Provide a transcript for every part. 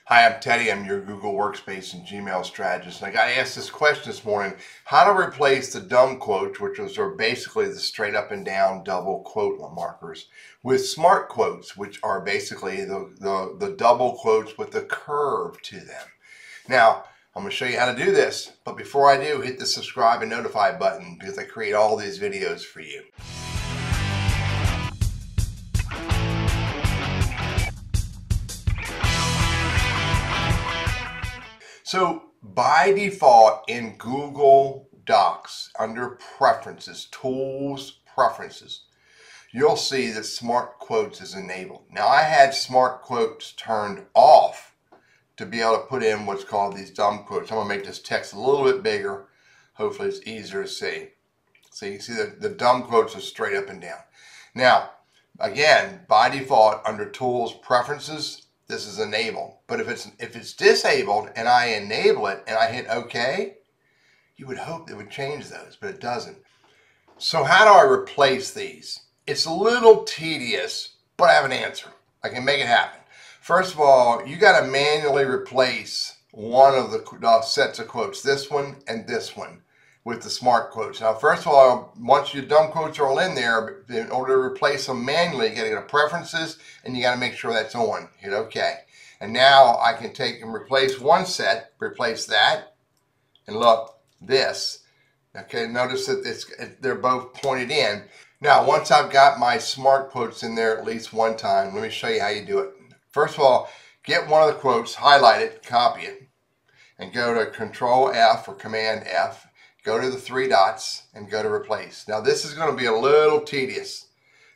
Hi, I'm Teddy. I'm your Google Workspace and Gmail strategist. And I got asked this question this morning, how to replace the dumb quotes, which are basically the straight up and down double quote markers, with smart quotes, which are basically the double quotes with the curve to them. Now, I'm going to show you how to do this, but before I do, hit the subscribe and notify button because I create all these videos for you. So by default in Google Docs, under Preferences, Tools, Preferences, you'll see that Smart Quotes is enabled. Now I had Smart Quotes turned off to be able to put in what's called these dumb quotes. I'm going to make this text a little bit bigger. Hopefully it's easier to see. So you can see that the dumb quotes are straight up and down. Now, again, by default under Tools, Preferences, this is enabled. But if it's disabled and I enable it and I hit OK, you would hope it would change those, but it doesn't. So how do I replace these? It's a little tedious, but I have an answer. I can make it happen. First of all, you got to manually replace one of the sets of quotes, this one and this one, with the smart quotes. Now, first of all, once your dumb quotes are all in there, in order to replace them manually, you got to go to Preferences, and you got to make sure that's on. Hit OK. And now I can take and replace one set, replace that, and look, this. Okay, notice that they're both pointed in. Now, once I've got my smart quotes in there at least one time, let me show you how you do it. First of all, get one of the quotes, highlight it, copy it, and go to Control F or Command F. Go to the three dots and go to replace. Now this is going to be a little tedious,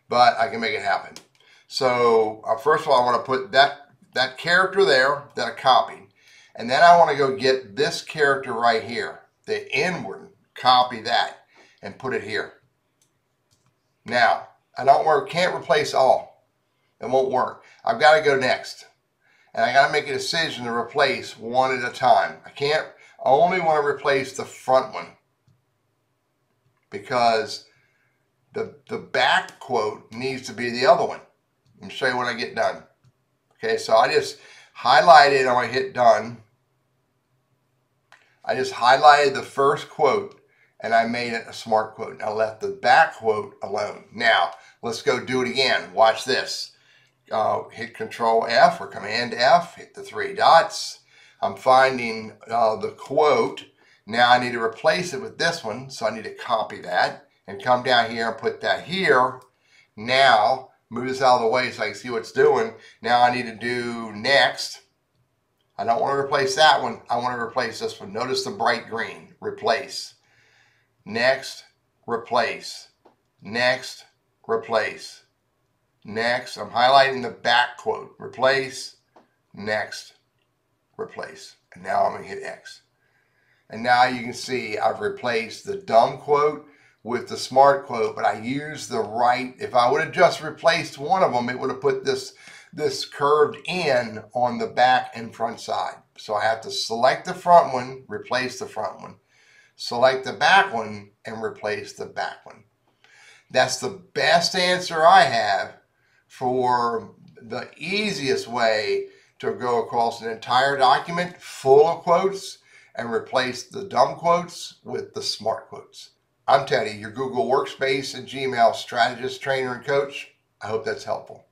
but I can make it happen. So first of all, I want to put that character there that I copied. And then I want to go get this character right here, the inward, copy that and put it here. Now, can't replace all. It won't work. I've got to go next. And I got to make a decision to replace one at a time. I only want to replace the front one because the back quote needs to be the other one. Let me show you when I get done. Okay, so I just highlighted, I'm going to hit done. I just highlighted the first quote and I made it a smart quote. I left the back quote alone. Now, let's go do it again. Watch this. Hit Control F or Command F, hit the three dots. I'm finding the quote. Now I need to replace it with this one, so I need to copy that and come down here and put that here. Now, move this out of the way so I can see what it's doing. Now I need to do next. I don't want to replace that one. I want to replace this one. Notice the bright green. Replace. Next, replace. Next, replace. Next, I'm highlighting the back quote. Replace. Next, replace. And now I'm going to hit X. And now you can see I've replaced the dumb quote with the smart quote, but I used the right. If I would have just replaced one of them, it would have put this curved in on the back and front side. So I have to select the front one, replace the front one, select the back one, and replace the back one. That's the best answer I have for the easiest way to go across an entire document full of quotes and replace the dumb quotes with the smart quotes. I'm Teddy, your Google Workspace and Gmail strategist, trainer, and coach. I hope that's helpful.